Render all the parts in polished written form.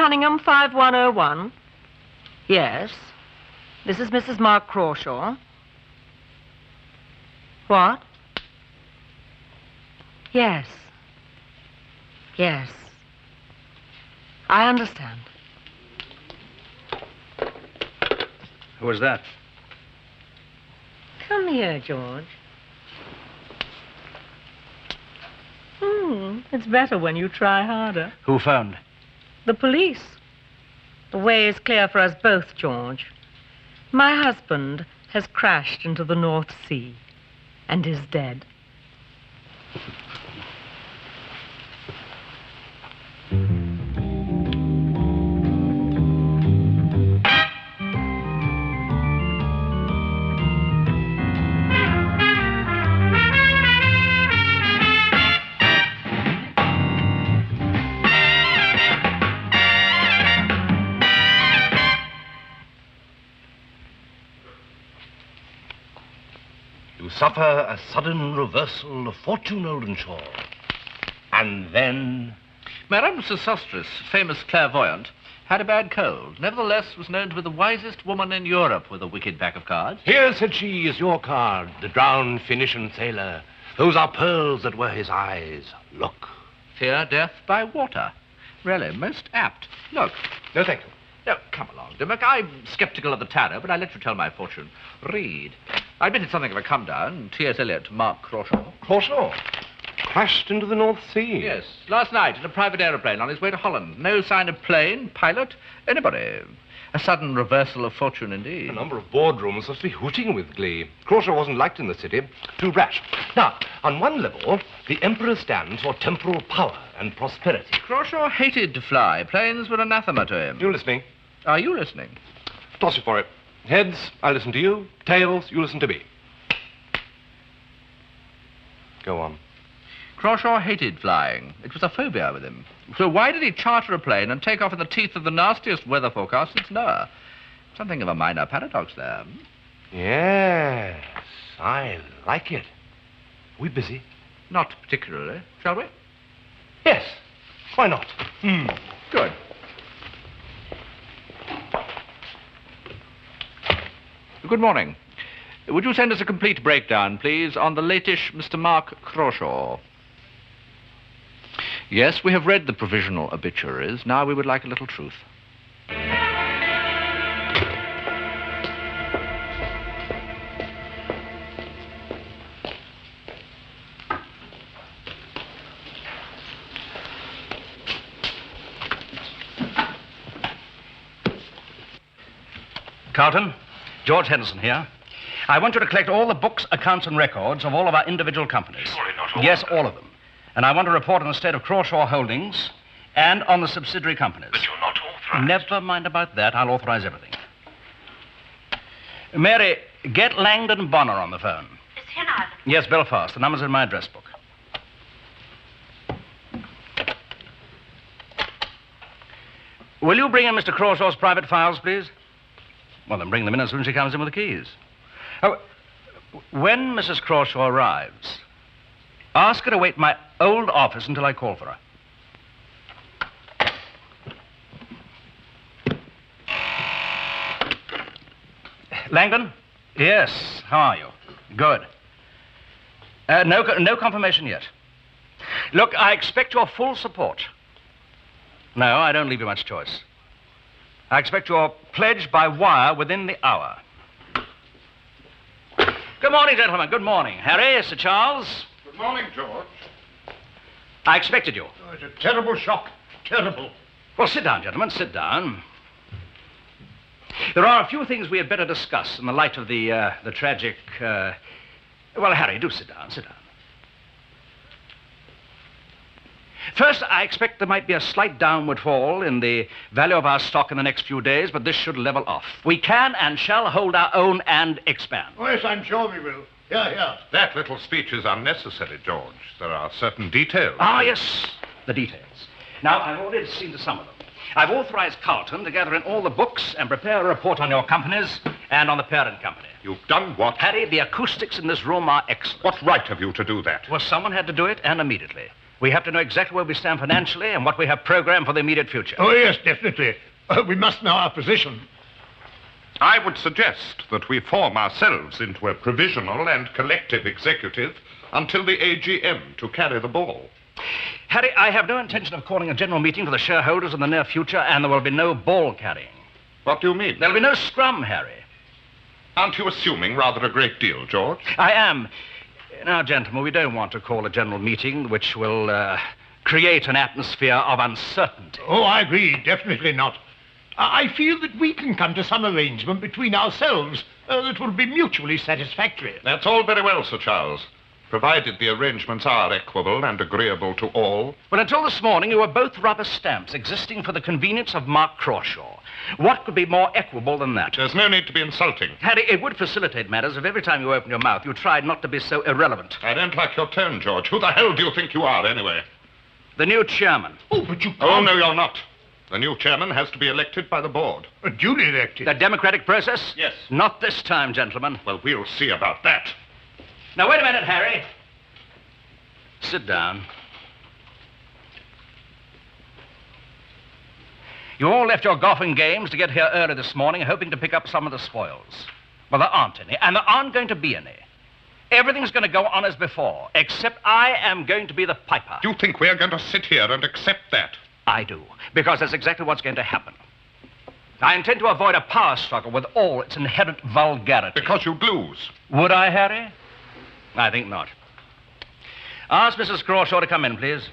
Cunningham, 5101. Yes. This is Mrs. Mark Crawshaw. What? Yes. Yes. I understand. Who was that? Come here, George. It's better when you try harder. Who phoned? The police. The way is clear for us both, George. My husband has crashed into the North Sea and is dead. Suffer a sudden reversal of fortune, Oldenshaw. And then... Madame Sosostris, famous clairvoyant, had a bad cold. Nevertheless, was known to be the wisest woman in Europe with a wicked pack of cards. Here, said she, is your card, the drowned Phoenician sailor. Those are pearls that were his eyes. Look. Fear death by water. Really, most apt. Look. No, thank you. No, come along, Dimmock. I'm sceptical of the tarot, but I'll let you tell my fortune. Read. I admit it's something of a come-down. T.S. Eliot, Mark Crawshaw. Crawshaw? Crashed into the North Sea? Yes, last night in a private aeroplane on his way to Holland. No sign of plane, pilot, anybody. A sudden reversal of fortune indeed. A number of boardrooms must be hooting with glee. Crawshaw wasn't liked in the city. Too rash. Now, on one level, the Emperor stands for temporal power and prosperity. Crawshaw hated to fly. Planes were anathema to him. You listening? Are you listening? Toss you for it. Heads, I listen to you. Tails, you listen to me. Go on. Crawshaw hated flying. It was a phobia with him. So why did he charter a plane and take off in the teeth of the nastiest weather forecast since Noah? Something of a minor paradox there. Yes, I like it. We busy? Not particularly. Shall we? Yes. Why not? Good. Good morning. Would you send us a complete breakdown, please, on the latish Mr. Mark Crawshaw? Yes, we have read the provisional obituaries. Now we would like a little truth. Carlton, George Henderson here. I want you to collect all the books, accounts, and records of all of our individual companies. Surely not all Yes, of them. all of them. And I want to report on the state of Crawshaw Holdings and on the subsidiary companies. But you're not authorized. Never mind about that. I'll authorize everything. Mary, get Langdon Bonner on the phone. Is he in Ireland? Yes, Belfast. The number's in my address book. Will you bring in Mr. Crawshaw's private files, please? Well, then bring them in as soon as she comes in with the keys. Oh, when Mrs. Crawshaw arrives, ask her to wait in my old office until I call for her. Langdon? Yes, how are you? Good. No confirmation yet. Look, I expect your full support. No, I don't leave you much choice. I expect your pledge by wire within the hour. Good morning, gentlemen. Good morning. Harry, Sir Charles. Good morning, George. I expected you. Oh, it's a terrible shock. Terrible. Well, sit down, gentlemen. Sit down. There are a few things we had better discuss in the light of the tragic... Well, Harry, do sit down. Sit down. First, I expect there might be a slight downward fall in the value of our stock in the next few days, but this should level off. We can and shall hold our own and expand. Oh, yes, I'm sure we will. Here. That little speech is unnecessary, George. There are certain details. Ah, yes, the details. Now, I've already seen to some of them. I've authorized Carlton to gather in all the books and prepare a report on your companies and on the parent company. You've done what? Harry, the acoustics in this room are excellent. What right have you to do that? Well, someone had to do it, and immediately. We have to know exactly where we stand financially and what we have programmed for the immediate future. Oh, yes, definitely. We must know our position. I would suggest that we form ourselves into a provisional and collective executive until the AGM to carry the ball. Harry, I have no intention of calling a general meeting for the shareholders in the near future, and there will be no ball carrying. What do you mean? There'll be no scrum, Harry. Aren't you assuming rather a great deal, George? I am. Now, gentlemen, we don't want to call a general meeting which will create an atmosphere of uncertainty. Oh, I agree. Definitely not. I feel that we can come to some arrangement between ourselves that will be mutually satisfactory. That's all very well, Sir Charles, provided the arrangements are equable and agreeable to all. Well, until this morning, you were both rubber stamps existing for the convenience of Mark Crawshaw. What could be more equable than that? There's no need to be insulting. Harry, it would facilitate matters if every time you open your mouth, you tried not to be so irrelevant. I don't like your tone, George. Who the hell do you think you are, anyway? The new chairman. Oh, but you can't. Oh, no, you're not. The new chairman has to be elected by the board. Duly elected. The democratic process? Yes. Not this time, gentlemen. Well, we'll see about that. Now, wait a minute, Harry. Sit down. You all left your golfing games to get here early this morning, hoping to pick up some of the spoils. Well, there aren't any, and there aren't going to be any. Everything's going to go on as before, except I am going to be the piper. You think we're going to sit here and accept that? I do, because that's exactly what's going to happen. I intend to avoid a power struggle with all its inherent vulgarity. Because you'd lose. Would I, Harry? I think not. Ask Mrs. Crawshaw to come in, please.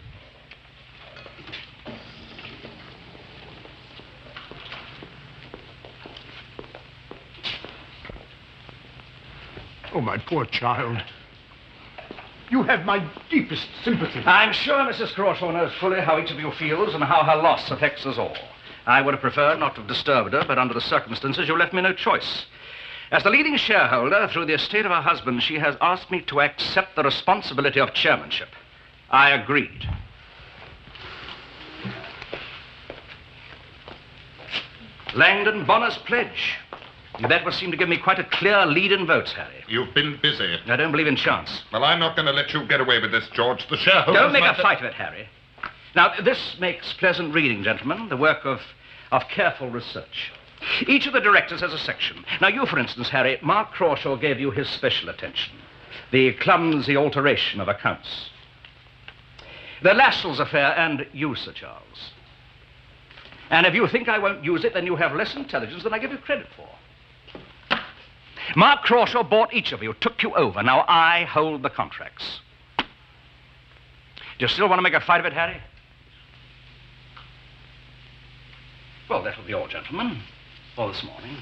Oh, my poor child. You have my deepest sympathy. I'm sure Mrs. Crawshaw knows fully how each of you feels and how her loss affects us all. I would have preferred not to have disturbed her, but under the circumstances, you left me no choice. As the leading shareholder, through the estate of her husband, she has asked me to accept the responsibility of chairmanship. I agreed. Langdon Bonner's pledge. That would seem to give me quite a clear lead in votes, Harry. You've been busy. I don't believe in chance. Well, I'm not going to let you get away with this, George. The shareholders... Don't make a fight of it, Harry. Now, this makes pleasant reading, gentlemen, the work of careful research. Each of the directors has a section. Now, you, for instance, Harry, Mark Crawshaw gave you his special attention. The clumsy alteration of accounts. The Lascelles affair, and you, Sir Charles. And if you think I won't use it, then you have less intelligence than I give you credit for. Mark Crawshaw bought each of you, took you over. Now I hold the contracts. Do you still want to make a fight of it, Harry? Well, that will be all, gentlemen, for this morning.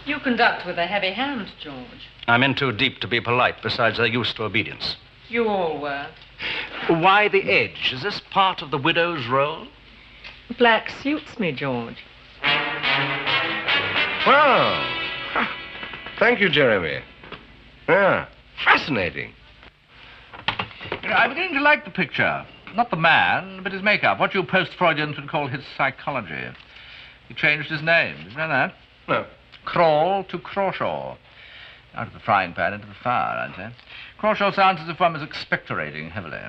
You conduct with a heavy hand, George. I'm in too deep to be polite. Besides, they're used to obedience. You all were. Why the edge? Is this part of the widow's role? Black suits me, George. Well, thank you, Jeremy. Yeah, fascinating. I'm beginning to like the picture. Not the man, but his makeup. What you post-Freudians would call his psychology. He changed his name. Did you know that? No. Crawl to Crawshaw. Out of the frying pan into the fire, I'd say. Crawshaw sounds as if one was expectorating heavily.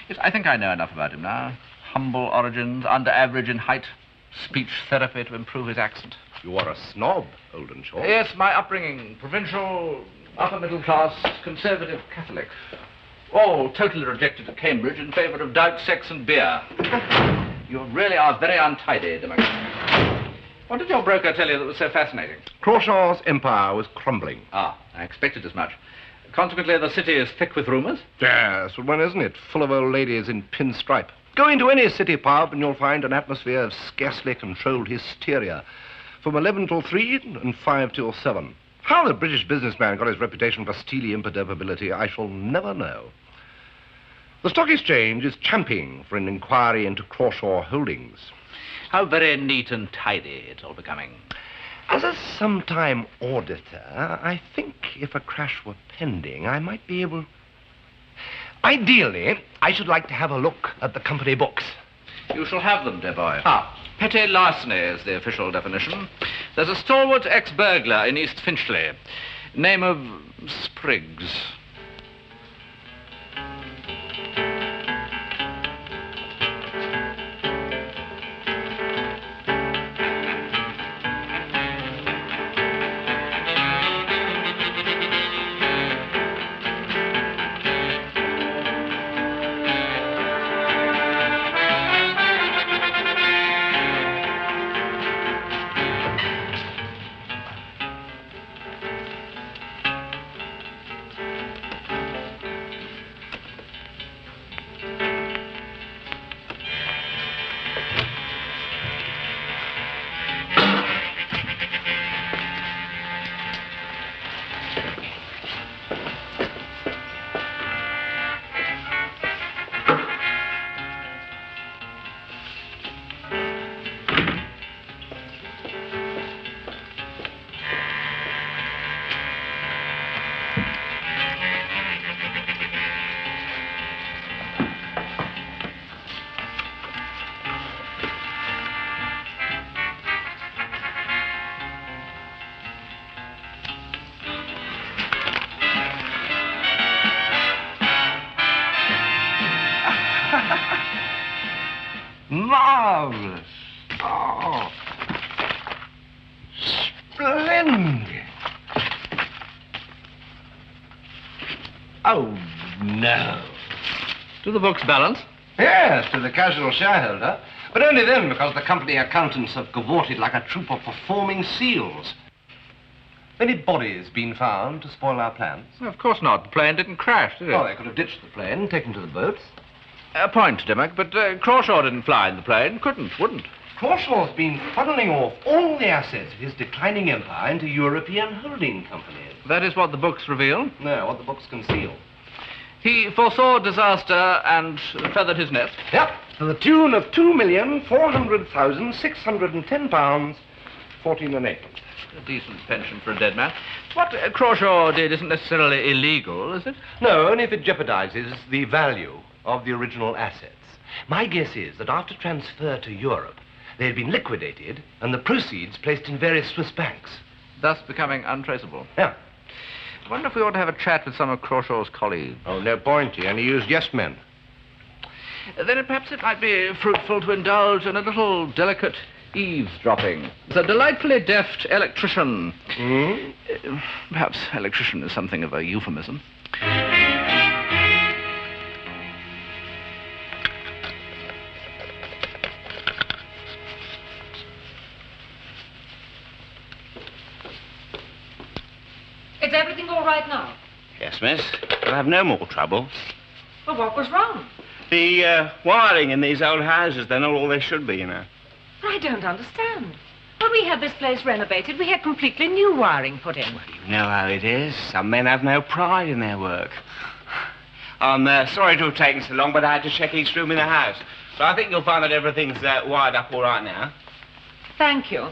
Yes, I think I know enough about him now. Humble origins, under average in height, speech therapy to improve his accent. You are a snob, Oldenshaw. Yes, my upbringing, provincial, upper middle class, conservative Catholic. All totally rejected at Cambridge in favour of Dyke, sex and beer. You really are very untidy, Democrat. What did your broker tell you that was so fascinating? Crawshaw's empire was crumbling. Ah, I expected as much. Consequently, the city is thick with rumours. Yes, but when isn't it? Full of old ladies in pinstripe. Go into any city pub and you'll find an atmosphere of scarcely controlled hysteria. From 11 till 3 and 5 till 7. How the British businessman got his reputation for steely imperturbability, I shall never know. The Stock Exchange is championing for an inquiry into Crawshaw Holdings. How very neat and tidy it's all becoming. As a sometime auditor, I think if a crash were pending, I might be able... Ideally, I should like to have a look at the company books. You shall have them, dear boy. Petty larceny is the official definition. There's a stalwart ex-burglar in East Finchley. Name of Spriggs. Marvelous. Oh, splendid. Oh, no. Do the books balance? Yes, to the casual shareholder. But only then, because the company accountants have cavorted like a troop of performing seals. Any bodies been found to spoil our plans? Of course not. The plane didn't crash, did it? Oh, they could have ditched the plane, taken to the boats. A point, Dimmock, but Crawshaw didn't fly in the plane. Couldn't, wouldn't. Crawshaw's been funneling off all the assets of his declining empire into European holding companies. That is what the books reveal. No, what the books conceal. He foresaw disaster and feathered his nest. Yep, to the tune of £2,400,610, 14 and 8. A decent pension for a dead man. What Crawshaw did isn't necessarily illegal, is it? No, only if it jeopardizes the value of the original assets. My guess is that after transfer to Europe, they had been liquidated and the proceeds placed in various Swiss banks. Thus becoming untraceable. Yeah. I wonder if we ought to have a chat with some of Crawshaw's colleagues. Oh, no point. He only used yes men. Then perhaps it might be fruitful to indulge in a little delicate eavesdropping. The delightfully deft electrician. Perhaps electrician is something of a euphemism. Is everything all right now? Yes, miss. We'll have no more trouble. Well, what was wrong? The wiring in these old houses, they're not all they should be, you know. I don't understand. When we had this place renovated, we had completely new wiring put in. You know how it is. Some men have no pride in their work. I'm sorry to have taken so long, but I had to check each room in the house. So I think you'll find that everything's wired up all right now. Thank you.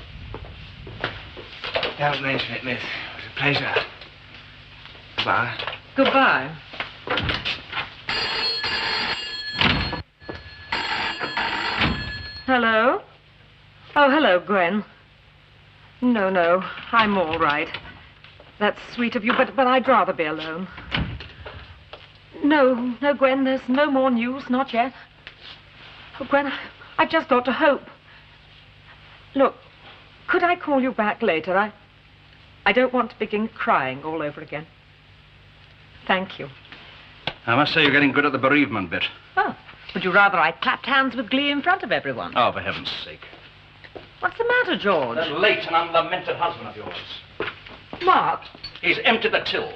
Don't mention it, miss. It was a pleasure. Goodbye. Goodbye. Hello? Oh, hello, Gwen. No, I'm all right. That's sweet of you, but I'd rather be alone. No, Gwen, there's no more news, not yet. Oh, Gwen, I've just got to hope. Look, could I call you back later? I don't want to begin crying all over again. Thank you. I must say you're getting good at the bereavement bit. Oh, would you rather I clapped hands with glee in front of everyone? Oh, for heaven's sake. What's the matter, George? That late and unlamented husband of yours. Mark. He's emptied the till.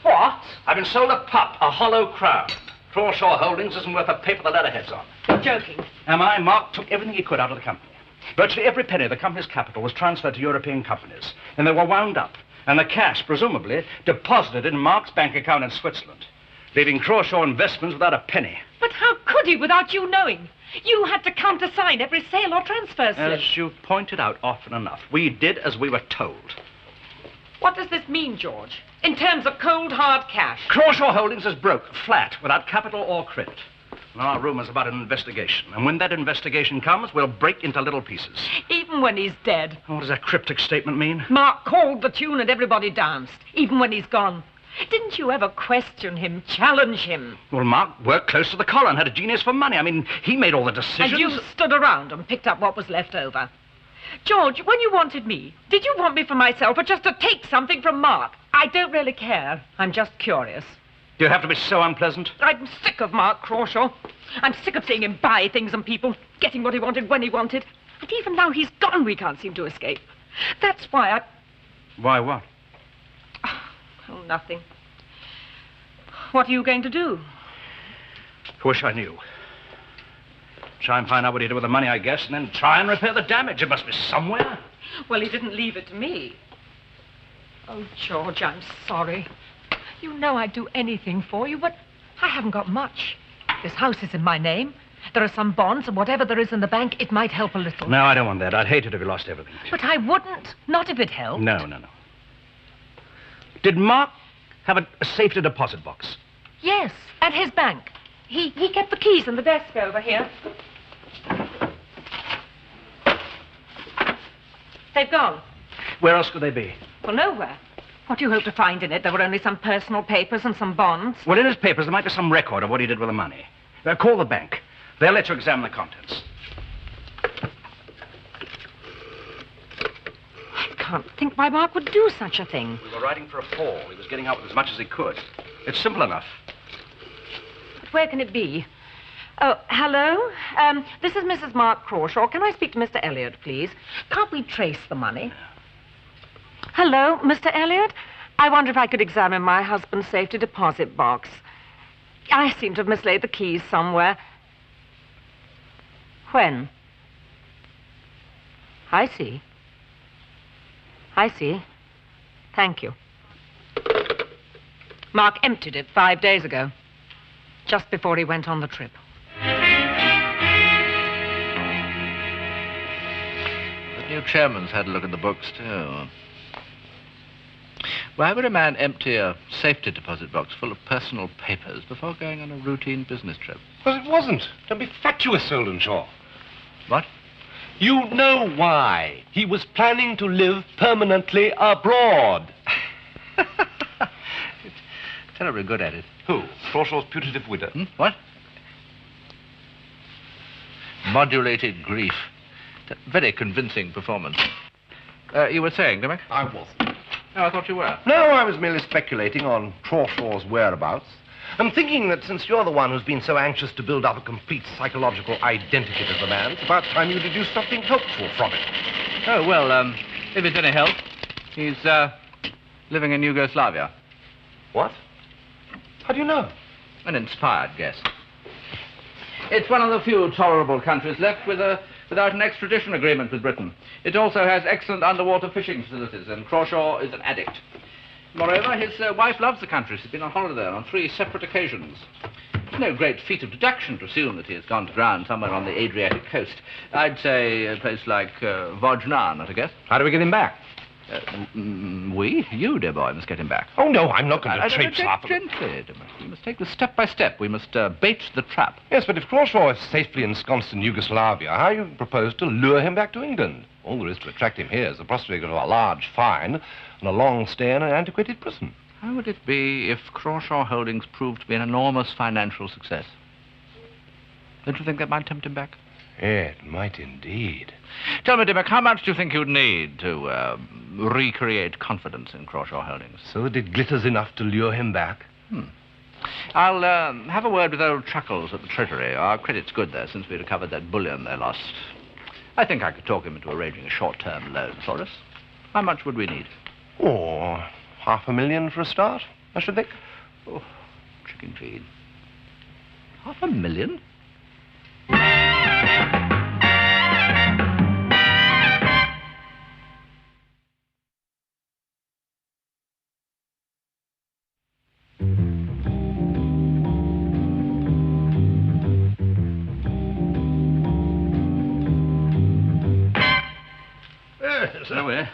What? I've been sold a pup, a hollow crown. Crawshaw Holdings isn't worth a paper the letterhead's on. You're joking. Am I? Mark took everything he could out of the company. Virtually every penny of the company's capital was transferred to European companies, and they were wound up, and the cash, presumably, deposited in Mark's bank account in Switzerland, leaving Crawshaw Investments without a penny. But how could he without you knowing? You had to countersign every sale or transfer slip. As you've pointed out often enough, we did as we were told. What does this mean, George? In terms of cold, hard cash? Crawshaw Holdings is broke, flat, without capital or credit. Our rumor's about an investigation. And when that investigation comes, we'll break into little pieces. Even when he's dead. What does that cryptic statement mean? Mark called the tune and everybody danced, even when he's gone. Didn't you ever question him, challenge him? Well, Mark worked close to the collar and had a genius for money. I mean, he made all the decisions. And you stood around and picked up what was left over. George, when you wanted me, did you want me for myself or just to take something from Mark? I don't really care. I'm just curious. Do you have to be so unpleasant? I'm sick of Mark Crawshaw. I'm sick of seeing him buy things and people, getting what he wanted when he wanted. And even now he's gone, we can't seem to escape. That's why Why what? Oh, nothing. What are you going to do? Wish I knew. Try and find out what he did with the money, I guess, and then try and repair the damage. It must be somewhere. Well, he didn't leave it to me. Oh, George, I'm sorry. You know I'd do anything for you, but I haven't got much. This house is in my name. There are some bonds, and whatever there is in the bank, it might help a little. No, I don't want that. I'd hate it if you lost everything. But I wouldn't. Not if it helped. No. Did Mark have a safety deposit box? Yes, at his bank. He kept the keys in the desk over here. They've gone. Where else could they be? Well, nowhere. What do you hope to find in it? There were only some personal papers and some bonds. Well, in his papers, there might be some record of what he did with the money. Call the bank. They'll let you examine the contents. I can't think why Mark would do such a thing. We were riding for a fall. He was getting out with as much as he could. It's simple enough. But where can it be? Oh, hello? This is Mrs. Mark Crawshaw. Can I speak to Mr. Elliot, please? Can't we trace the money? Hello, Mr. Elliot? I wonder if I could examine my husband's safety deposit box. I seem to have mislaid the keys somewhere. When? I see. Thank you. Mark emptied it 5 days ago, just before he went on the trip. The new chairman's had a look at the books, too. Why would a man empty a safety deposit box full of personal papers before going on a routine business trip? Well, it wasn't. Don't be fatuous, Oldenshaw. What? You know why. He was planning to live permanently abroad. Terribly good at it. Who? Crawshaw's putative widow? What? Modulated grief. Very convincing performance. You were saying, Dimmock? I wasn't. Oh, I thought you were. No, I was merely speculating on Crawshaw's whereabouts. I'm thinking that since you're the one who's been so anxious to build up a complete psychological identity of the man, it's about time you deduced something helpful from it. Oh, well, if it's any help, he's living in Yugoslavia. What? How do you know? An inspired guess. It's one of the few tolerable countries left without an extradition agreement with Britain. It also has excellent underwater fishing facilities, and Crawshaw is an addict. Moreover, his wife loves the country. She's been on holiday there on 3 separate occasions. It's no great feat of deduction to assume that he has gone to ground somewhere on the Adriatic coast. I'd say a place like Vojna, not a guess. How do we get him back? You, dear boy, must get him back. Oh, no, I'm not going to traipse up. Gently, we must take this step by step. We must bait the trap. Yes, but if Crawshaw is safely ensconced in Yugoslavia, how do you propose to lure him back to England? All there is to attract him here is the prospect of a large fine and a long stay in an antiquated prison. How would it be if Crawshaw Holdings proved to be an enormous financial success? Don't you think that might tempt him back? It might indeed. Tell me, Dimmock, how much do you think you'd need to recreate confidence in Crawshaw Holdings? So that it glitters enough to lure him back? I'll have a word with old Chuckles at the Treasury. Our credit's good there since we recovered that bullion they lost. I think I could talk him into arranging a short-term loan for us. How much would we need? Oh, $500,000 for a start, I should think. Oh, chicken feed. $500,000?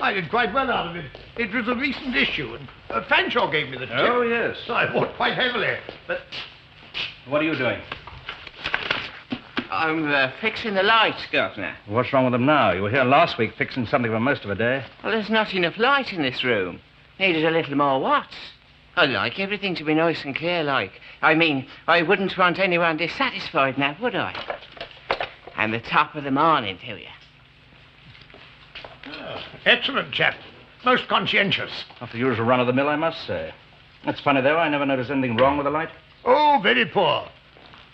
I did quite well out of it. It was a recent issue, and Fanshawe gave me the tip. Oh, yes. So I bought quite heavily. But what are you doing? I'm fixing the lights, Governor. What's wrong with them now? You were here last week fixing something for most of a day. Well, there's not enough light in this room. Needed a little more watts. I like everything to be nice and clear, like. I mean, I wouldn't want anyone dissatisfied now, would I? And the top of the morning to you. Excellent, chap. Most conscientious. Not the usual run of the mill, I must say. That's funny, though. I never noticed anything wrong with the light. Oh, very poor.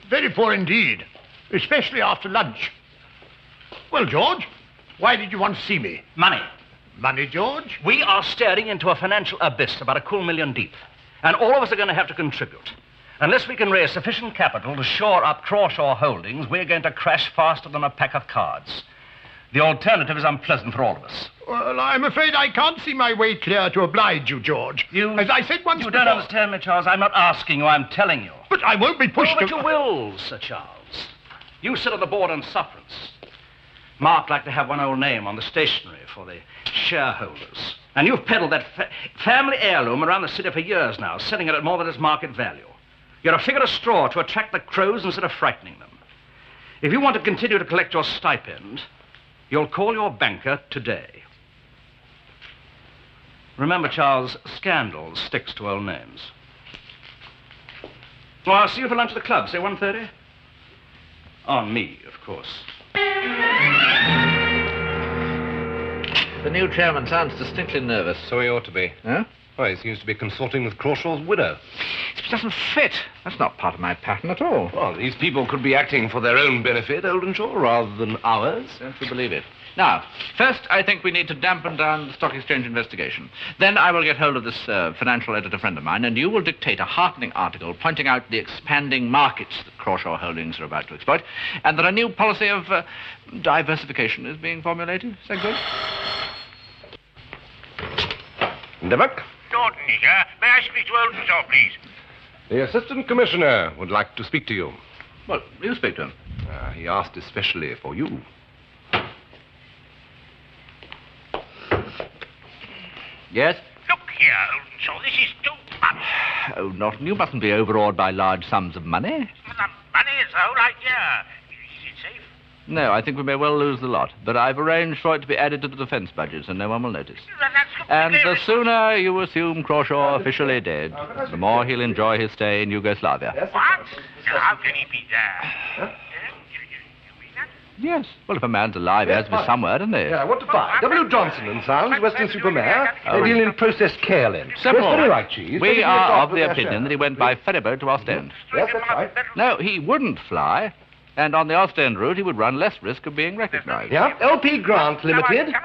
Very poor indeed. Especially after lunch. Well, George, why did you want to see me? Money. Money, George? We are staring into a financial abyss about $250,000 deep. And all of us are going to have to contribute. Unless we can raise sufficient capital to shore up Crawshaw Holdings, we're going to crash faster than a pack of cards. The alternative is unpleasant for all of us. Well, I'm afraid I can't see my way clear to oblige you, George. As I said once You before... don't understand me, Charles. I'm not asking you, I'm telling you. But I won't be pushed but to... you will, Sir Charles. You sit on the board on sufferance. Mark liked to have one old name on the stationery for the shareholders. And you've peddled that family heirloom around the city for years now, selling it at more than its market value. You're a figure of straw to attract the crows instead of frightening them. If you want to continue to collect your stipend, you'll call your banker today. Remember, Charles, scandal sticks to old names. Well, I'll see you for lunch at the club, say 1:30. On me, of course. The new chairman sounds distinctly nervous. So he ought to be. Huh? Well, he seems to be consorting with Crawshaw's widow. It doesn't fit. That's not part of my pattern at all. Well, these people could be acting for their own benefit, Oldenshaw, rather than ours. Don't you believe it? Now, first, I think we need to dampen down the stock exchange investigation. Then I will get hold of this financial editor friend of mine, and you will dictate a heartening article pointing out the expanding markets that Crawshaw Holdings are about to exploit, and that a new policy of diversification is being formulated. Is that good? Devok? Jordan, sir. May I speak to Oldenshaw, please? The Assistant Commissioner would like to speak to you. Well, you speak to him. He asked especially for you. Yes? Look here, Oldenshaw, this is too much. Oh, Norton, you mustn't be overawed by large sums of money. The money is the whole idea. Is it safe? No, I think we may well lose the lot. But I've arranged for it to be added to the defense budget, so no one will notice. That's And completely the sooner you assume Crawshaw officially dead, the more he'll enjoy his stay in Yugoslavia. What? Now, how can he be there? You mean that? Yes. Well, if a man's alive, he has to be somewhere, doesn't he? Yeah, what to buy? W. Johnson and Sons, Western Supermare. They deal in processed kaolin. Simple. Yes, very right, cheese. We They give you a are drop of the their opinion share. that he went by ferryboat to Ostend. Yes, that's right. No, he wouldn't fly. And on the Ostend route, he would run less risk of being recognized. Yeah, LP Grant Limited.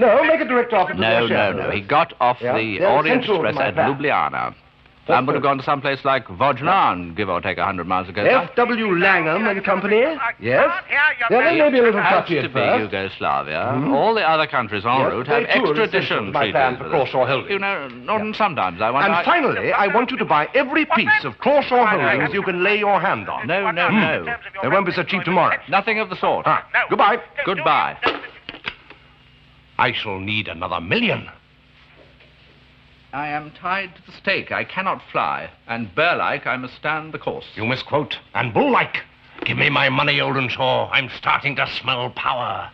No, make a direct offer to No, their no, no. shareholders. He got off Yeah, the they're Orient central to Express my at plan. Ljubljana. And would have gone to some place like Vojnan, give or take 100 miles ago. F.W. Langham and Company. Yes. Yeah, they may be a little Has touchy to at be first. Yugoslavia. All the other countries en Yes, route they have too are extradition essential to my plan treaties for with us. Crawshaw Holdings. You know, Norton, sometimes I wonder... And finally, I want you to buy every piece of Crawshaw Holdings you can lay your hand on. No, no, no. They won't be so cheap tomorrow. Nothing of the sort. Ah, goodbye. Goodbye. I shall need another $1 million. I am tied to the stake. I cannot fly. And bear-like, I must stand the course. You misquote. And bull-like. Give me my money, Oldenshaw. I'm starting to smell power.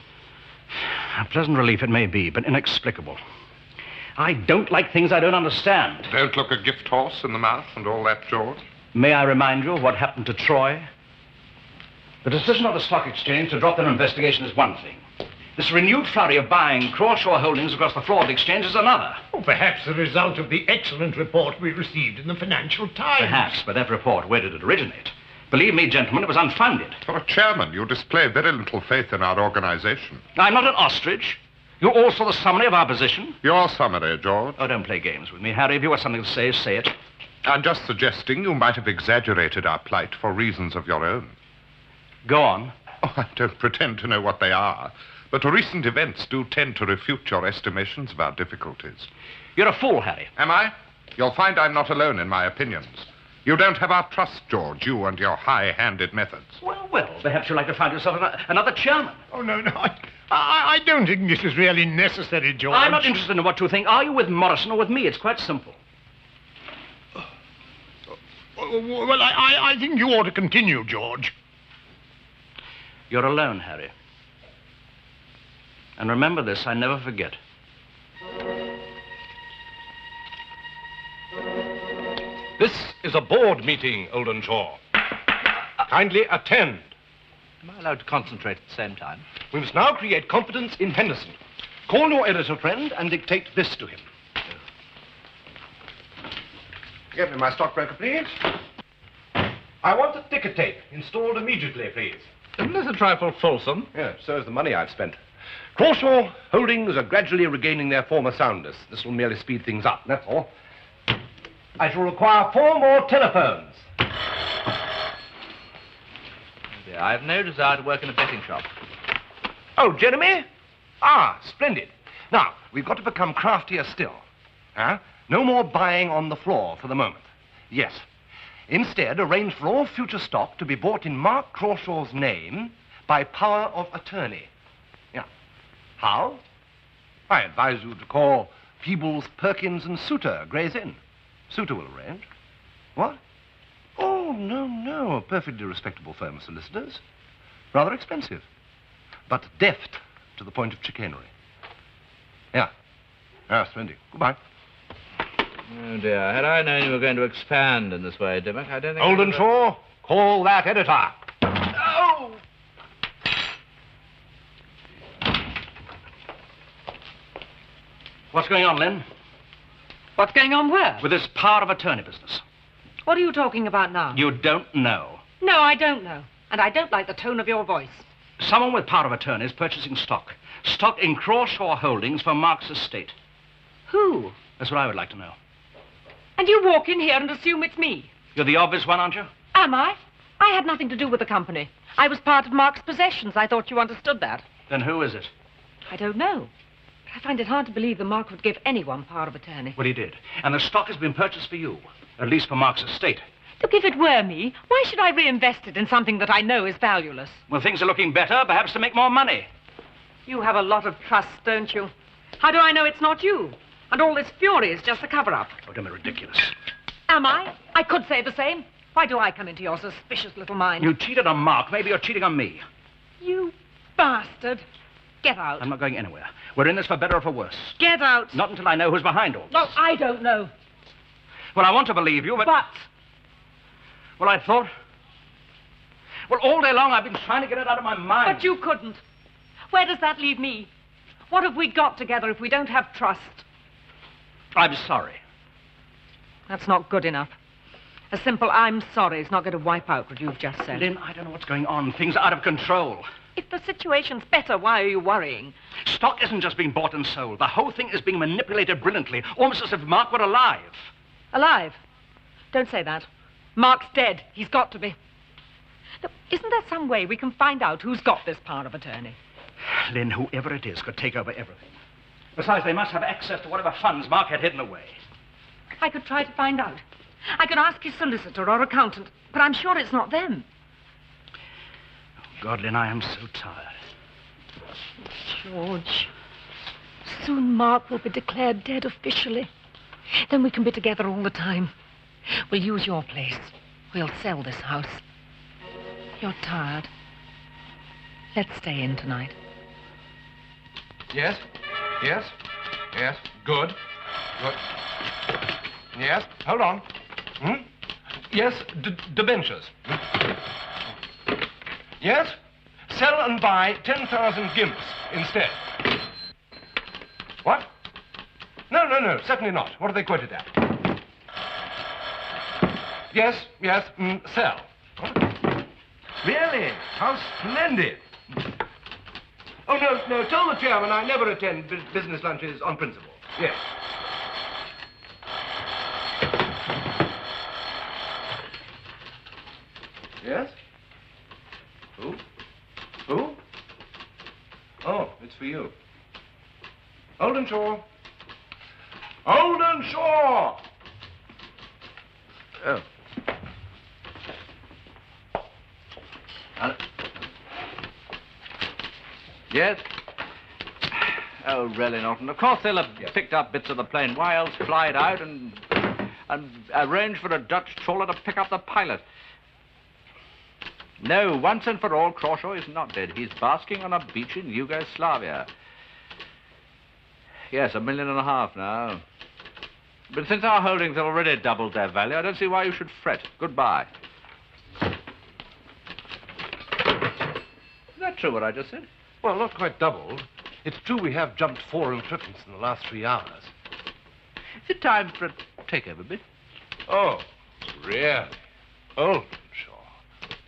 A pleasant relief it may be, but inexplicable. I don't like things I don't understand. Don't look a gift horse in the mouth and all that, George. May I remind you of what happened to Troy? The decision of the stock exchange to drop their investigation is one thing. This renewed flurry of buying Crawshaw Holdings across the floor of the exchange is another. Oh, perhaps the result of the excellent report we received in the Financial Times. Perhaps, but that report, where did it originate? Believe me, gentlemen, it was unfounded. For a chairman, you display very little faith in our organization. I'm not an ostrich. You all saw the summary of our position. Your summary, George. Oh, don't play games with me, Harry. If you have something to say, say it. I'm just suggesting you might have exaggerated our plight for reasons of your own. Go on. Oh, I don't pretend to know what they are, but recent events do tend to refute your estimations of our difficulties. You're a fool, Harry. Am I? You'll find I'm not alone in my opinions. You don't have our trust, George, you and your high-handed methods. Well, perhaps you'd like to find yourself another chairman. Oh, no, no. I don't think this is really necessary, George. I'm not interested in what you think. Are you with Morrison or with me? It's quite simple. Well, I think you ought to continue, George. You're alone, Harry. And remember this, I never forget. This is a board meeting, Oldenshaw. Kindly attend. Am I allowed to concentrate at the same time? We must now create confidence in Henderson. Call your editor friend and dictate this to him. Get me my stockbroker, please. I want the ticker tape installed immediately, please. Isn't this a trifle fulsome? Yes, so is the money I've spent. Crawshaw holdings are gradually regaining their former soundness. This will merely speed things up, that's all. I shall require 4 more telephones. Dear, I have no desire to work in a betting shop. Oh, Jeremy? Ah, splendid. Now, we've got to become craftier still. Huh? No more buying on the floor for the moment. Yes. Instead, arrange for all future stock to be bought in Mark Crawshaw's name by power of attorney. Yeah. How? I advise you to call Peebles, Perkins and Souter, Gray's Inn. Souter will arrange. What? Oh, no. A perfectly respectable firm of solicitors. Rather expensive, but deft to the point of chicanery. Yeah. Ah, splendid. Goodbye. Oh, dear. Had I known you were going to expand in this way, Dimmock, I don't think... Oldenshaw, call that editor. Oh! What's going on, Lynn? What's going on where? With this power of attorney business. What are you talking about now? You don't know. No, I don't know. And I don't like the tone of your voice. Someone with power of attorney is purchasing stock. Stock in Crawshaw Holdings for Mark's estate. Who? That's what I would like to know. And you walk in here and assume it's me. You're the obvious one, aren't you? Am I? I had nothing to do with the company. I was part of Mark's possessions. I thought you understood that. Then who is it? I don't know. But I find it hard to believe that Mark would give anyone power of attorney. Well, he did. And the stock has been purchased for you. At least for Mark's estate. Look, if it were me, why should I reinvest it in something that I know is valueless? Well, things are looking better, perhaps to make more money. You have a lot of trust, don't you? How do I know it's not you? And all this fury is just a cover-up. Oh, don't be ridiculous. Am I? I could say the same. Why do I come into your suspicious little mind? You cheated on Mark. Maybe you're cheating on me. You bastard. Get out. I'm not going anywhere. We're in this for better or for worse. Get out. Not until I know who's behind all this. No, I don't know. Well, I want to believe you, but... Well, I thought... Well, all day long I've been trying to get it out of my mind. But you couldn't. Where does that leave me? What have we got together if we don't have trust? I'm sorry. That's not good enough. A simple I'm sorry is not going to wipe out what you've just said. Lynn, I don't know what's going on. Things are out of control. If the situation's better, why are you worrying? Stock isn't just being bought and sold. The whole thing is being manipulated brilliantly, almost as if Mark were alive. Alive? Don't say that. Mark's dead. He's got to be. Look, isn't there some way we can find out who's got this power of attorney? Lynn, whoever it is could take over everything. Besides, they must have access to whatever funds Mark had hidden away. I could try to find out. I could ask his solicitor or accountant, but I'm sure it's not them. Oh, God, Lynn, I am so tired. George, soon Mark will be declared dead officially. Then we can be together all the time. We'll use your place. We'll sell this house. You're tired. Let's stay in tonight. Yes? Yes? Yes? Good. Good. Yes? Hold on. Hmm? Yes? Debentures. Yes? Sell and buy 10,000 gimps instead. What? No, certainly not. What are they quoted at? Yes, sell. What? Really? How splendid. Oh, no, tell the chairman I never attend business lunches on principle. Yes. Yes? Who? Oh, it's for you. Oldenshaw. Oldenshaw! Oh. Yes? Oh, really, Norton. Of course they'll have picked up bits of the plane. Why else fly it out and arrange for a Dutch trawler to pick up the pilot? No, once and for all, Crawshaw is not dead. He's basking on a beach in Yugoslavia. Yes, $1.5 million now. But since our holdings have already doubled their value, I don't see why you should fret. Goodbye. Is that true, what I just said? Well, not quite doubled. It's true we have jumped 4 increments in the last 3 hours. Is it time for a takeover bid? Oh, really? Oldshaw.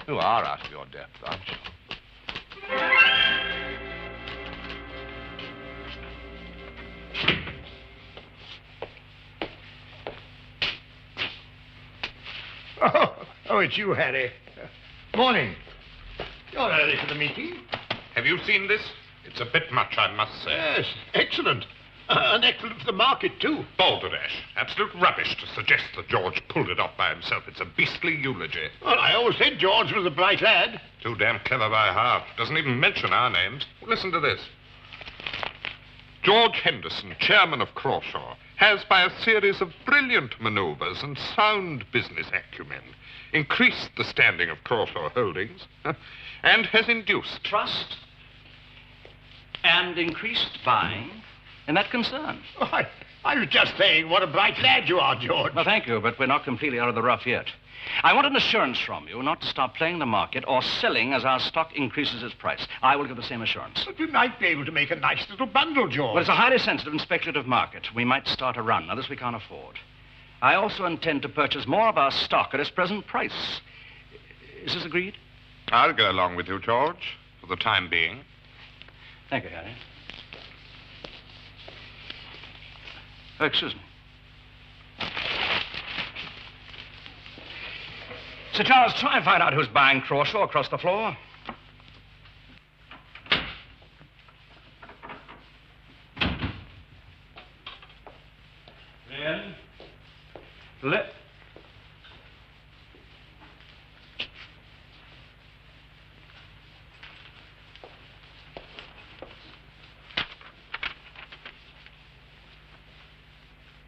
You are out of your depth, aren't you? Oh, it's you, Harry. Morning. You're early for the meeting. Have you seen this? It's a bit much, I must say. Yes, excellent. And excellent for the market, too. Balderdash. Absolute rubbish to suggest that George pulled it off by himself. It's a beastly eulogy. Well, I always said George was a bright lad. Too damn clever by half. Doesn't even mention our names. Listen to this. George Henderson, chairman of Crawshaw, has, by a series of brilliant maneuvers and sound business acumen, increased the standing of Crawshaw Holdings and has induced... Trust and increased buying in that concern. Oh, I was just saying what a bright lad you are, George. Well, thank you, but we're not completely out of the rough yet. I want an assurance from you not to stop playing the market or selling as our stock increases its price. I will give the same assurance. But we might be able to make a nice little bundle, George. Well, it's a highly sensitive and speculative market. We might start a run. Now, this we can't afford. I also intend to purchase more of our stock at its present price. Is this agreed? I'll go along with you, George, for the time being. Thank you, Harry. Oh, excuse me. Sir Charles, try and find out who's buying Crawshaw across the floor. Then,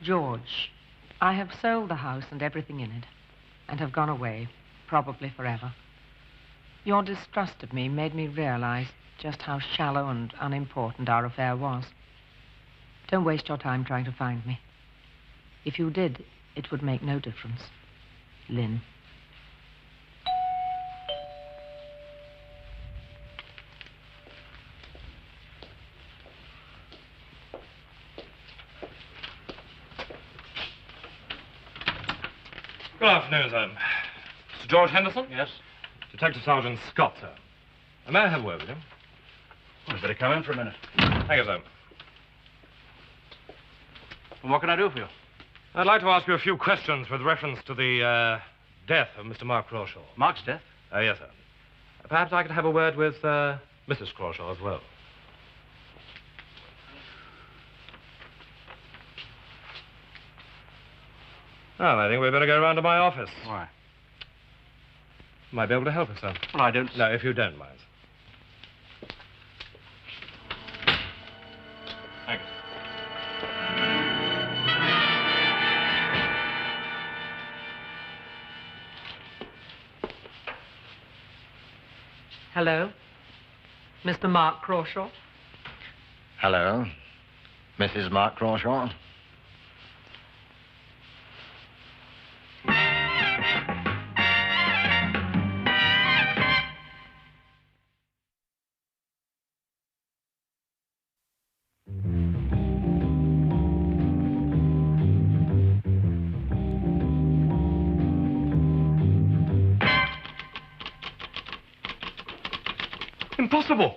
George, I have sold the house and everything in it, and have gone away, probably forever. Your distrust of me made me realize just how shallow and unimportant our affair was. Don't waste your time trying to find me. If you did, it would make no difference. Lynn. Good afternoon, sir. Mr. George Henderson? Yes? Detective Sergeant Scott, sir. May I have a word with him? Well, better come in for a minute. Thank you, sir. Well, what can I do for you? I'd like to ask you a few questions with reference to the death of Mr. Mark Crawshaw. Mark's death? Yes, sir. Perhaps I could have a word with Mrs. Crawshaw as well. Well, I think we'd better go round to my office. Why? Might be able to help us, sir. Well, I don't... No, if you don't mind. Thank you. Hello? Mr. Mark Crawshaw? Hello, Mrs. Mark Crawshaw. Impossible.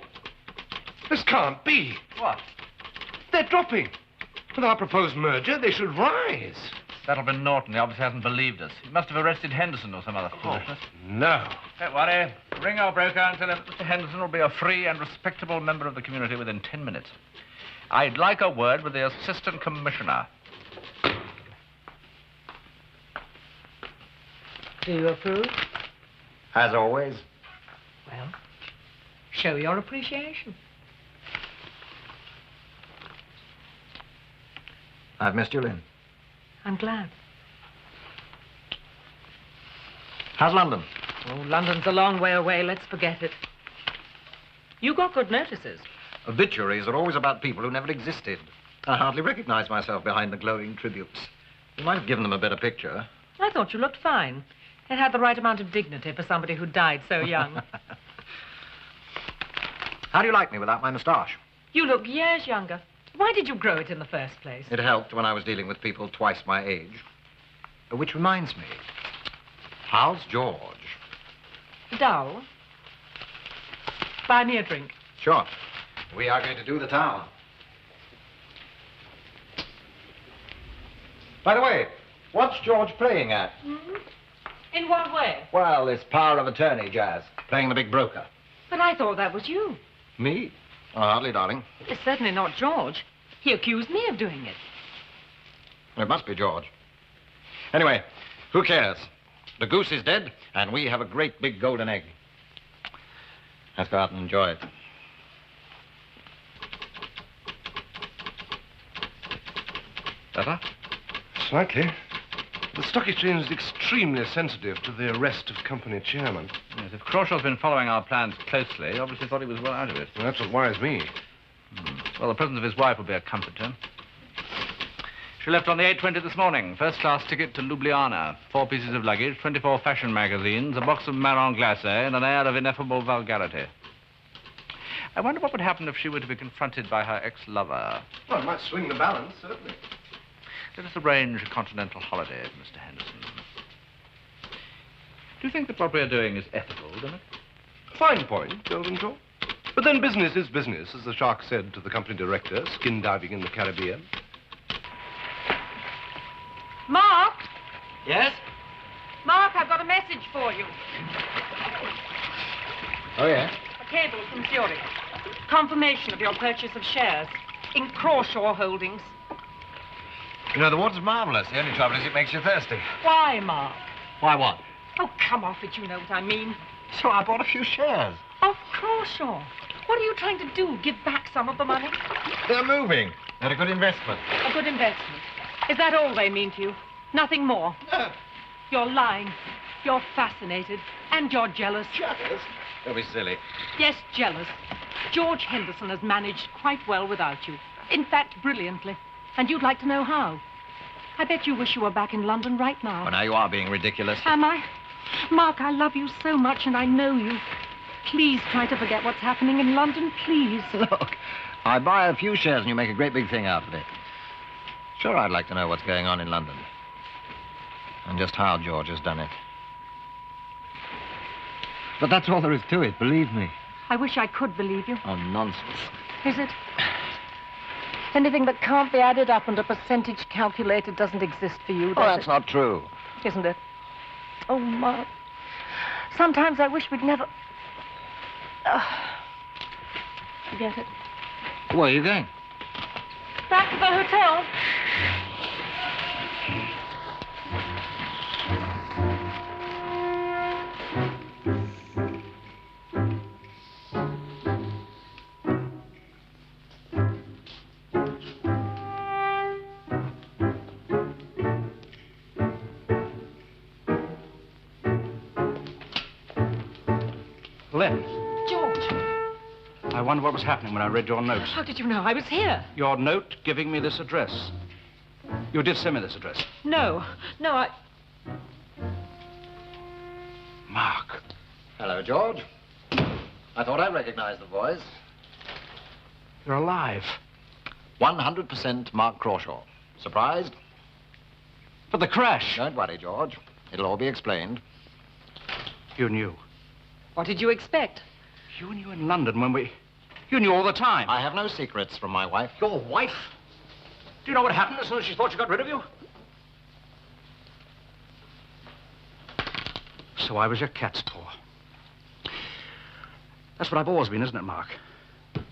This can't be. What? They're dropping. With our proposed merger, they should rise. That'll be Norton. He obviously hasn't believed us. He must have arrested Henderson or some other foolishness. No. Don't worry. Ring our broker and tell him Mr. Henderson will be a free and respectable member of the community within 10 minutes. I'd like a word with the assistant commissioner. Do you approve? As always. Well, show your appreciation. I've missed you, Lynn. I'm glad. How's London? Oh, London's a long way away. Let's forget it. You got good notices. Obituaries are always about people who never existed. I hardly recognize myself behind the glowing tributes. You might have given them a better picture. I thought you looked fine. It had the right amount of dignity for somebody who died so young. How do you like me without my moustache? You look years younger. Why did you grow it in the first place? It helped when I was dealing with people twice my age. Which reminds me, how's George? Dull. Buy me a drink. Sure. We are going to do the town. By the way, what's George playing at? Mm-hmm. In what way? Well, this power of attorney jazz, playing the big broker. But I thought that was you. Me? Oh, hardly, darling. It's certainly not George. He accused me of doing it. It must be George. Anyway, who cares? The goose is dead, and we have a great big golden egg. Let's go out and enjoy it. Better? Slightly. The stock exchange is extremely sensitive to the arrest of company chairman. Yes, if Crawshaw's been following our plans closely, he obviously thought he was well out of it. Well, that's what worries me. Well, the presence of his wife will be a comfort to him. She left on the 8:20 this morning. First-class ticket to Ljubljana. 4 pieces of luggage, 24 fashion magazines, a box of marron glacé, and an air of ineffable vulgarity. I wonder what would happen if she were to be confronted by her ex-lover. Well, it might swing the balance, certainly. Let us arrange a continental holiday, Mr. Henderson. Do you think that what we're doing is ethical, Dimmock? Fine point, Goldenthorpe. But then business is business, as the shark said to the company director, skin diving in the Caribbean. Mark? Yes? Mark, I've got a message for you. Oh, yeah? A cable from Zurich. Confirmation of your purchase of shares in Crawshaw Holdings. You know, the water's marvelous. The only trouble is it makes you thirsty. Why, Mark? Why, what? Oh, come off it, you know what I mean. So I bought a few shares. Of Crawshaw. What are you trying to do? Give back some of the money? They're moving. They're a good investment. A good investment. Is that all they mean to you? Nothing more? No. You're lying. You're fascinated. And you're jealous. Jealous? Don't be silly. Yes, jealous. George Henderson has managed quite well without you. In fact, brilliantly. And you'd like to know how. I bet you wish you were back in London right now. Well, now you are being ridiculous. Am I? Mark, I love you so much and I know you. Please try to forget what's happening in London, please. Look, I buy a few shares and you make a great big thing out of it. Sure, I'd like to know what's going on in London. And just how George has done it. But that's all there is to it, believe me. I wish I could believe you. Oh, nonsense. Is it? Anything that can't be added up and a percentage calculated doesn't exist for you, Oh, that's not true. Isn't it? Oh, Mark. Sometimes I wish we'd never... Forget it. Where are you going? Back to the hotel. Len, George, I wonder what was happening when I read your note. how did you know I was here? Your note giving me this address. You did send me this address. No, I... Mark. Hello, George. I thought I recognized the voice. You're alive. 100% Mark Crawshaw. Surprised? But the crash. Don't worry, George. It'll all be explained. You knew. What did you expect? You knew in London when we... You knew all the time. I have no secrets from my wife. Your wife? Do you know what happened as soon as she thought she got rid of you? So I was your cat's paw. That's what I've always been, isn't it, Mark?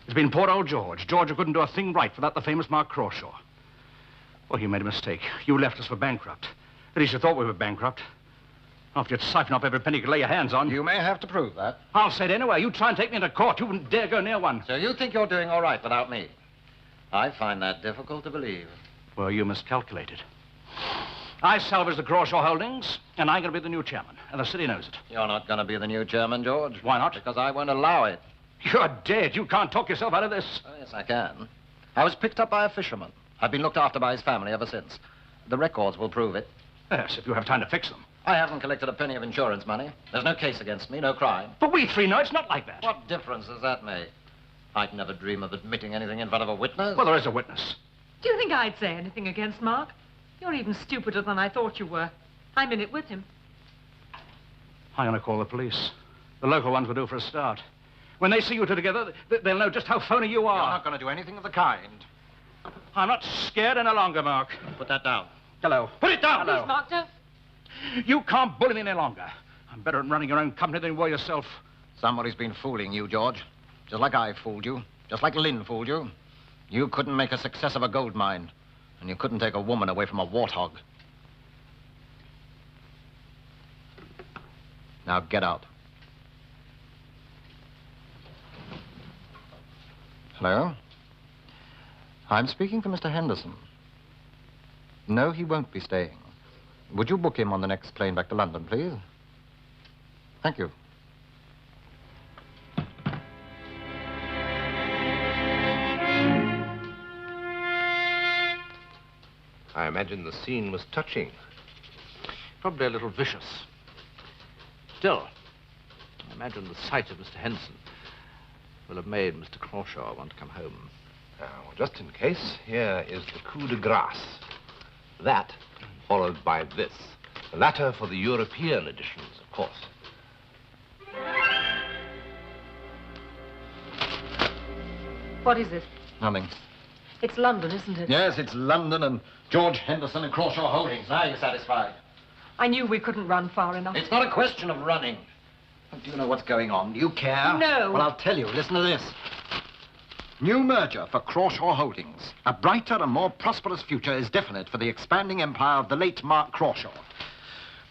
It's been poor old George. George who couldn't do a thing right without the famous Mark Crawshaw. Well, you made a mistake. You left us for bankrupt. At least you thought we were bankrupt. After you'd siphon off every penny you could lay your hands on. You may have to prove that. I'll say it anyway. You try and take me into court. You wouldn't dare go near one. So you think you're doing all right without me? I find that difficult to believe. Well, you miscalculated. I salvaged the Crawshaw holdings, and I'm going to be the new chairman, and the city knows it. You're not going to be the new chairman, George. Why not? Because I won't allow it. You're dead. You can't talk yourself out of this. Oh, yes, I can. I was picked up by a fisherman. I've been looked after by his family ever since. The records will prove it. Yes, if you have time to fix them. I haven't collected a penny of insurance money. There's no case against me, no crime. But we three know it's not like that. What difference does that make? I'd never dream of admitting anything in front of a witness. Well, there is a witness. Do you think I'd say anything against Mark? You're even stupider than I thought you were. I'm in it with him. I'm going to call the police. The local ones will do for a start. When they see you two together, they'll know just how phony you are. You're not going to do anything of the kind. I'm not scared any longer, Mark. Put that down. Hello. Put it down. Please, Mark, don't. You can't bully me any longer. I'm better at running your own company than you were yourself. Somebody's been fooling you, George. Just like I fooled you. Just like Lynn fooled you. You couldn't make a success of a gold mine. And you couldn't take a woman away from a warthog. Now get out. Hello? I'm speaking to Mr. Henderson. No, he won't be staying. Would you book him on the next plane back to London, please? Thank you. I imagine the scene was touching. Probably a little vicious. Still, I imagine the sight of Mr. Henderson will have made Mr. Crawshaw want to come home. Now, just in case, here is the coup de grace. That, followed by this. The latter for the European editions, of course. What is it? Nothing. It's London, isn't it? Yes, it's London and George Henderson and Crawshaw Holdings. Now you're satisfied. I knew we couldn't run far enough. It's not a question of running. Do you know what's going on? Do you care? No. Well, I'll tell you. Listen to this. New merger for Crawshaw Holdings. A brighter and more prosperous future is definite for the expanding empire of the late Mark Crawshaw.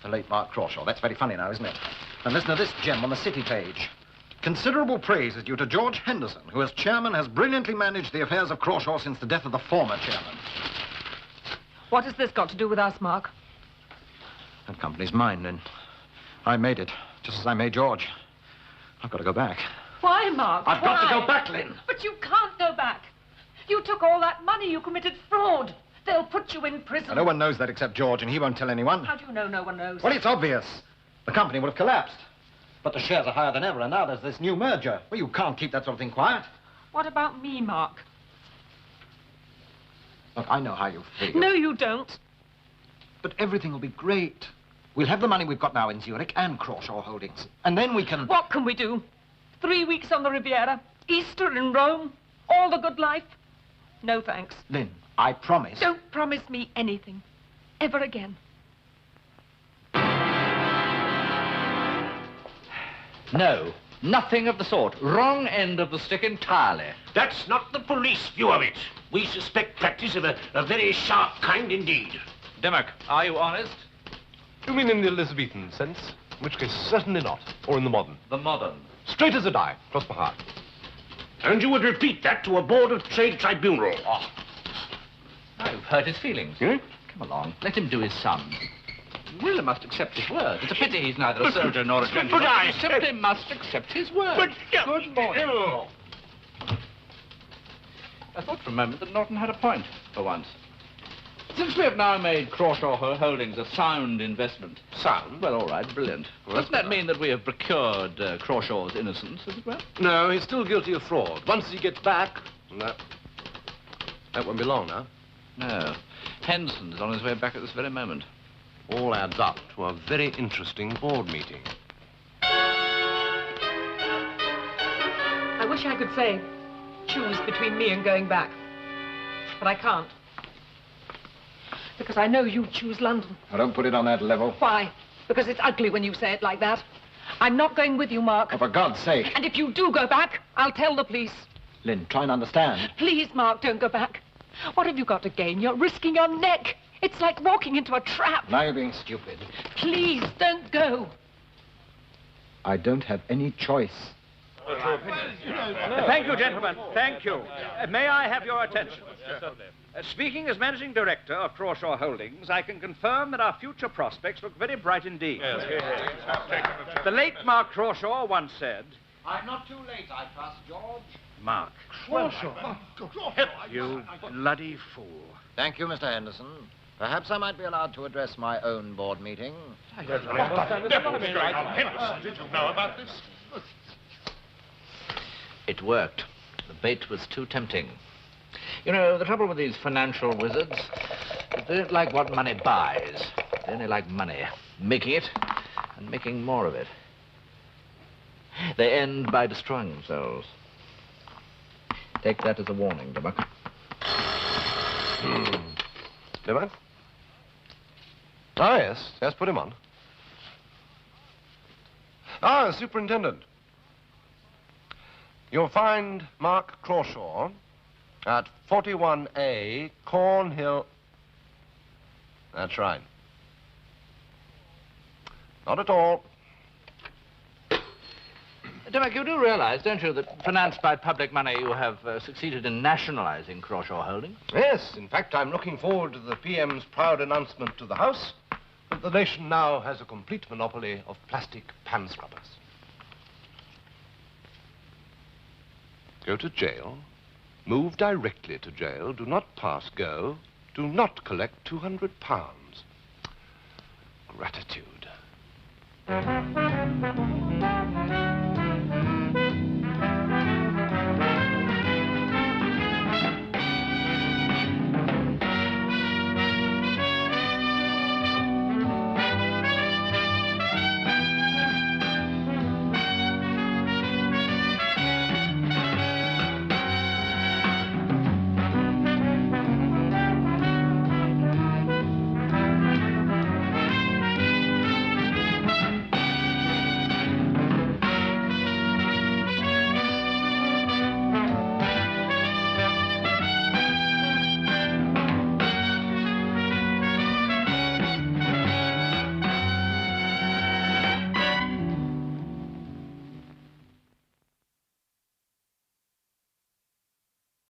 The late Mark Crawshaw. That's very funny now, isn't it? And listen to this gem on the city page. Considerable praise is due to George Henderson, who as chairman has brilliantly managed the affairs of Crawshaw since the death of the former chairman. What has this got to do with us, Mark? That company's mine, then. I made it, just as I made George. I've got to go back. Why, Mark? I've got to go back, Lynn. But you can't go back. You took all that money. You committed fraud. They'll put you in prison. Now, no one knows that except George, and he won't tell anyone. How do you know no one knows? Well, it's obvious. The company would have collapsed. But the shares are higher than ever, and now there's this new merger. Well, you can't keep that sort of thing quiet. What about me, Mark? Look, I know how you feel. No, you don't. But everything will be great. We'll have the money we've got now in Zurich and Crawshaw Holdings. And then we can... What can we do? 3 weeks on the Riviera, Easter in Rome, all the good life? No, thanks. Lynn, I promise. Don't promise me anything. Ever again. No, nothing of the sort. Wrong end of the stick entirely. That's not the police view of it. We suspect practice of a very sharp kind indeed. Dimmock, are you honest? You mean in the Elizabethan sense? In which case, certainly not. Or in the modern? The modern. Straight as a die, cross my heart. And you would repeat that to a Board of Trade tribunal. Oh. Now you've hurt his feelings. Hmm? Come along, let him do his sum. You really must accept his word. It's a pity he's neither a soldier nor a gentleman. But I You simply must accept his word. But... Good morning. Oh. I thought for a moment that Norton had a point, for once. Since we have now made Crawshaw Holdings a sound investment. Sound? Well, all right, brilliant. Well, Doesn't that mean that we have procured Crawshaw's innocence, as it were? No, he's still guilty of fraud. Once he gets back... That won't be long now. No. Henderson's on his way back at this very moment. All adds up to a very interesting board meeting. I wish I could say, choose between me and going back. But I can't. Because I know you choose London. I don't put it on that level. Why? Because it's ugly when you say it like that. I'm not going with you, Mark. Oh, for God's sake. And if you do go back, I'll tell the police. Lynn, try and understand. Please, Mark, don't go back. What have you got to gain? You're risking your neck. It's like walking into a trap. Now you're being stupid. Please, don't go. I don't have any choice. Thank you, gentlemen. Thank you. May I have your attention? Speaking as managing director of Crawshaw Holdings, I can confirm that our future prospects look very bright indeed. The late Mark Crawshaw once said, I'm not too late, I trust, George. Mark. Crawshaw. You bloody fool. Thank you, Mr. Henderson. Perhaps I might be allowed to address my own board meeting. What the devil's going on, Henderson? Did you know about this? It worked. The bait was too tempting. You know, the trouble with these financial wizards is they don't like what money buys. They only like money, making it and making more of it. They end by destroying themselves. Take that as a warning, Dimmock. Dimmock? Ah, yes. Yes, put him on. Ah, Superintendent. You'll find Mark Crawshaw at 41A Cornhill. That's right. Not at all. Dimmock, you do realize, don't you, that financed by public money you have succeeded in nationalizing Crawshaw Holdings? Yes, in fact, I'm looking forward to the PM's proud announcement to the House that the nation now has a complete monopoly of plastic pan scrubbers. Go to jail, move directly to jail, do not pass go, do not collect £200. Gratitude.